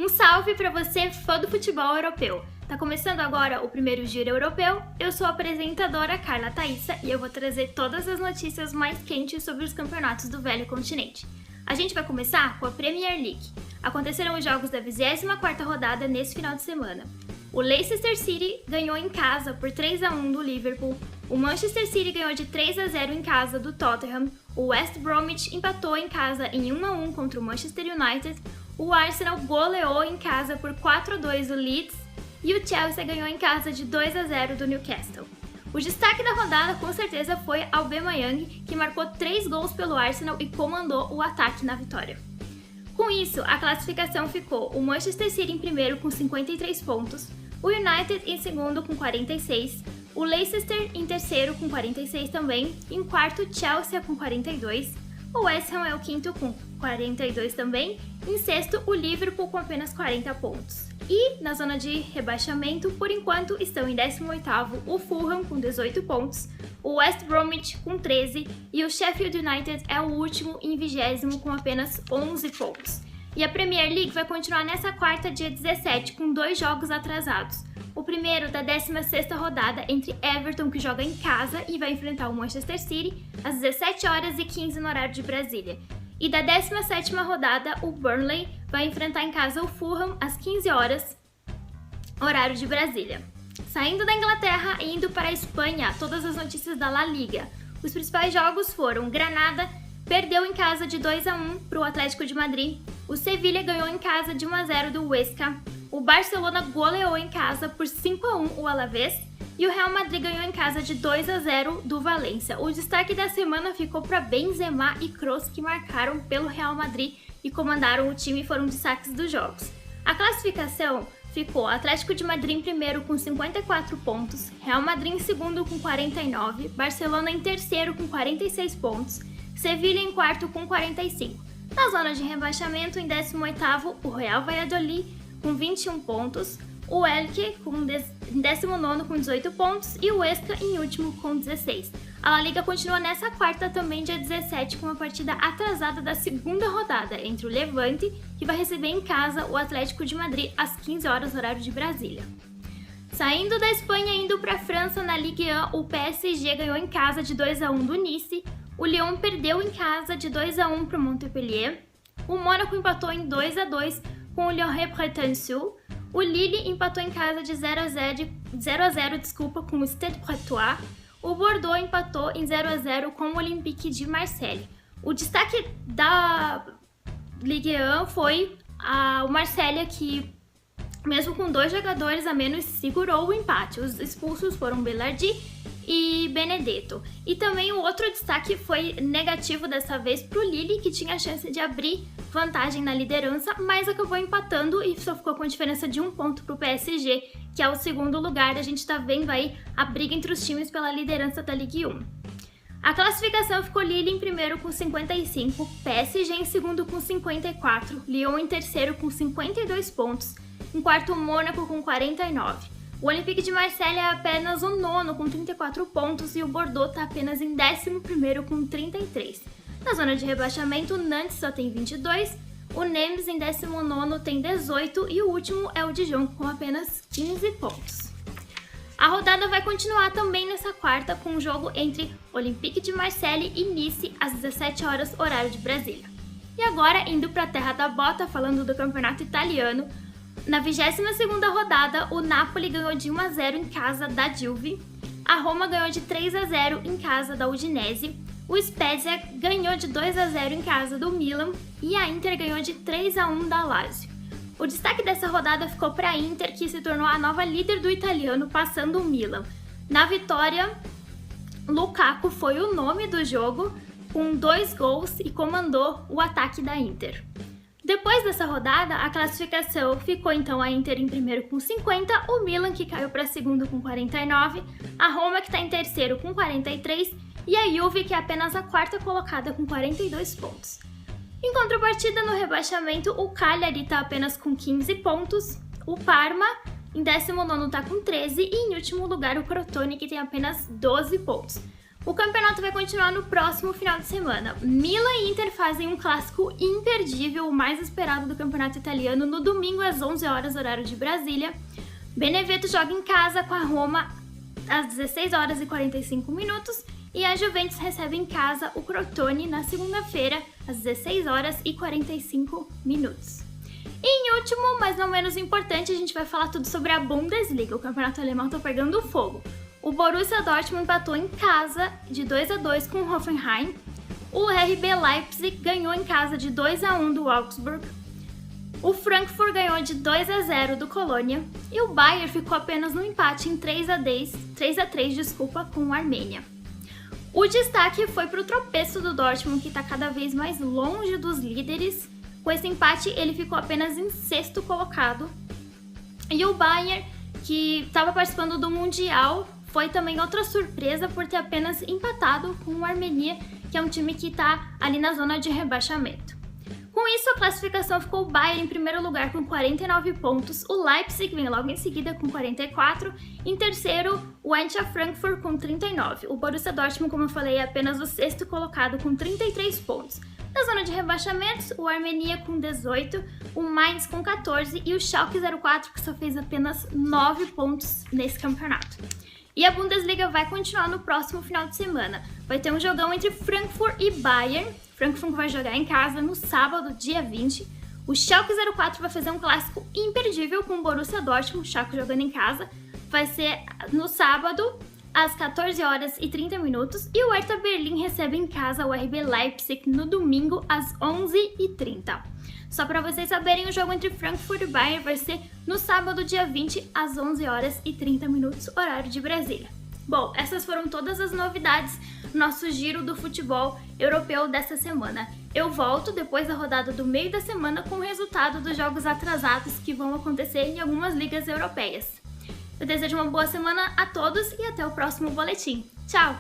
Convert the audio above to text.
Um salve para você, fã do futebol europeu! Tá começando agora o primeiro Giro Europeu. Eu sou a apresentadora Carla Thaíssa e eu vou trazer todas as notícias mais quentes sobre os campeonatos do velho continente. A gente vai começar com a Premier League. Aconteceram os jogos da 24ª rodada nesse final de semana. O Leicester City ganhou em casa por 3-1 do Liverpool, o Manchester City ganhou de 3-0 em casa do Tottenham, o West Bromwich empatou em casa em 1-1 contra o Manchester United, o Arsenal goleou em casa por 4-2 do Leeds e o Chelsea ganhou em casa de 2-0 do Newcastle. O destaque da rodada com certeza foi Aubameyang, que marcou 3 gols pelo Arsenal e comandou o ataque na vitória. Com isso, a classificação ficou o Manchester City em primeiro com 53 pontos, o United em segundo com 46, o Leicester em terceiro com 46 também, em quarto Chelsea com 42, o West Ham é o quinto com 42 também, em sexto o Liverpool com apenas 40 pontos. E na zona de rebaixamento, por enquanto, estão em 18º o Fulham com 18 pontos, o West Bromwich com 13 e o Sheffield United é o último em 20º com apenas 11 pontos. E a Premier League vai continuar nessa quarta, dia 17, com 2 jogos atrasados. O primeiro da 16ª rodada entre Everton, que joga em casa e vai enfrentar o Manchester City, às 17h15 no horário de Brasília. E da 17ª rodada, o Burnley vai enfrentar em casa o Fulham às 15h, horário de Brasília. Saindo da Inglaterra e indo para a Espanha, todas as notícias da La Liga. Os principais jogos foram Granada perdeu em casa de 2-1 para o Atlético de Madrid, o Sevilla ganhou em casa de 1-0 do Huesca, o Barcelona goleou em casa por 5-1 o Alavés e o Real Madrid ganhou em casa de 2-0 do Valência. O destaque da semana ficou para Benzema e Kroos, que marcaram pelo Real Madrid e comandaram o time e foram destaques dos jogos. A classificação ficou Atlético de Madrid em primeiro com 54 pontos, Real Madrid em segundo com 49, Barcelona em terceiro com 46 pontos, Sevilla em quarto com 45. Na zona de rebaixamento, em 18º, o Real Valladolid com 21 pontos, o Elche em 19º com 18 pontos e o Huesca em último com 16. A La Liga continua nessa quarta também, dia 17, com uma partida atrasada da segunda rodada entre o Levante, que vai receber em casa o Atlético de Madrid às 15h, horário de Brasília. Saindo da Espanha e indo para a França, na Ligue 1, o PSG ganhou em casa de 2-1 do Nice, o Lyon perdeu em casa de 2-1 para o Montpellier, o Mônaco empatou em 2-2 com o Lyon Bretagne, o Lille empatou em casa de 0-0 com o Stade Brestois, o Bordeaux empatou em 0-0 com o Olympique de Marseille. O destaque da Ligue 1 foi o Marseille, que mesmo com 2 jogadores a menos segurou o empate. Os expulsos foram Belardi e Benedetto. E também o outro destaque foi negativo dessa vez para o Lille, que tinha a chance de abrir vantagem na liderança, mas acabou empatando e só ficou com a diferença de 1 ponto para o PSG, que é o segundo lugar. A gente está vendo aí a briga entre os times pela liderança da Ligue 1. A classificação ficou Lille em primeiro com 55, PSG em segundo com 54, Lyon em terceiro com 52 pontos, em quarto Mônaco com 49. O Olympique de Marseille é apenas o nono com 34 pontos e o Bordeaux está apenas em 11º com 33. Na zona de rebaixamento, o Nantes só tem 22, o Nîmes em 19º tem 18 e o último é o Dijon com apenas 15 pontos. A rodada vai continuar também nessa quarta com um jogo entre Olympique de Marseille e Nice às 17h, horário de Brasília. E agora, indo para a terra da bota, falando do campeonato italiano, na 22ª rodada, o Napoli ganhou de 1-0 em casa da Juve, a Roma ganhou de 3-0 em casa da Udinese, o Spezia ganhou de 2-0 em casa do Milan e a Inter ganhou de 3-1 da Lazio. O destaque dessa rodada ficou para a Inter, que se tornou a nova líder do italiano, passando o Milan. Na vitória, Lukaku foi o nome do jogo, com 2 gols e comandou o ataque da Inter. Depois dessa rodada, a classificação ficou então a Inter em primeiro com 50, o Milan, que caiu para segundo com 49, a Roma, que está em terceiro com 43, e a Juve, que é apenas a quarta colocada com 42 pontos. Em contrapartida, no rebaixamento, o Cagliari está apenas com 15 pontos, o Parma em 19º está com 13 e em último lugar o Crotone, que tem apenas 12 pontos. O campeonato vai continuar no próximo final de semana. Milan e Inter fazem um clássico imperdível, o mais esperado do campeonato italiano, no domingo às 11 horas, horário de Brasília. Benevento joga em casa com a Roma às 16 horas e 45 minutos e a Juventus recebe em casa o Crotone na segunda-feira às 16 horas e 45 minutos. E em último, mas não menos importante, a gente vai falar tudo sobre a Bundesliga. O campeonato alemão tá pegando fogo. O Borussia Dortmund empatou em casa de 2-2 com o Hoffenheim. O RB Leipzig ganhou em casa de 2-1 do Augsburg. O Frankfurt ganhou de 2-0 do Colônia. E o Bayern ficou apenas no empate em 3-3 com o Armênia. O destaque foi para o tropeço do Dortmund, que está cada vez mais longe dos líderes. Com esse empate, ele ficou apenas em 6º colocado. E o Bayern, que estava participando do Mundial, foi também outra surpresa por ter apenas empatado com o Armenia, que é um time que está ali na zona de rebaixamento. Com isso, a classificação ficou o Bayern em primeiro lugar com 49 pontos, o Leipzig vem logo em seguida com 44, em terceiro o Eintracht Frankfurt com 39. O Borussia Dortmund, como eu falei, é apenas o 6º colocado com 33 pontos. Na zona de rebaixamentos, o Armenia com 18, o Mainz com 14 e o Schalke 04, que só fez apenas 9 pontos nesse campeonato. E a Bundesliga vai continuar no próximo final de semana. Vai ter um jogão entre Frankfurt e Bayern. Frankfurt vai jogar em casa no sábado, dia 20. O Schalke 04 vai fazer um clássico imperdível com o Borussia Dortmund, o Schalke jogando em casa. Vai ser no sábado, às 14 horas e 30 minutos. E o Hertha Berlim recebe em casa o RB Leipzig no domingo, às 11h30. Só para vocês saberem, o jogo entre Frankfurt e Bayern vai ser no sábado, dia 20, às 11 horas e 30 minutos, horário de Brasília. Bom, essas foram todas as novidades do nosso giro do futebol europeu dessa semana. Eu volto depois da rodada do meio da semana com o resultado dos jogos atrasados que vão acontecer em algumas ligas europeias. Eu desejo uma boa semana a todos e até o próximo boletim. Tchau!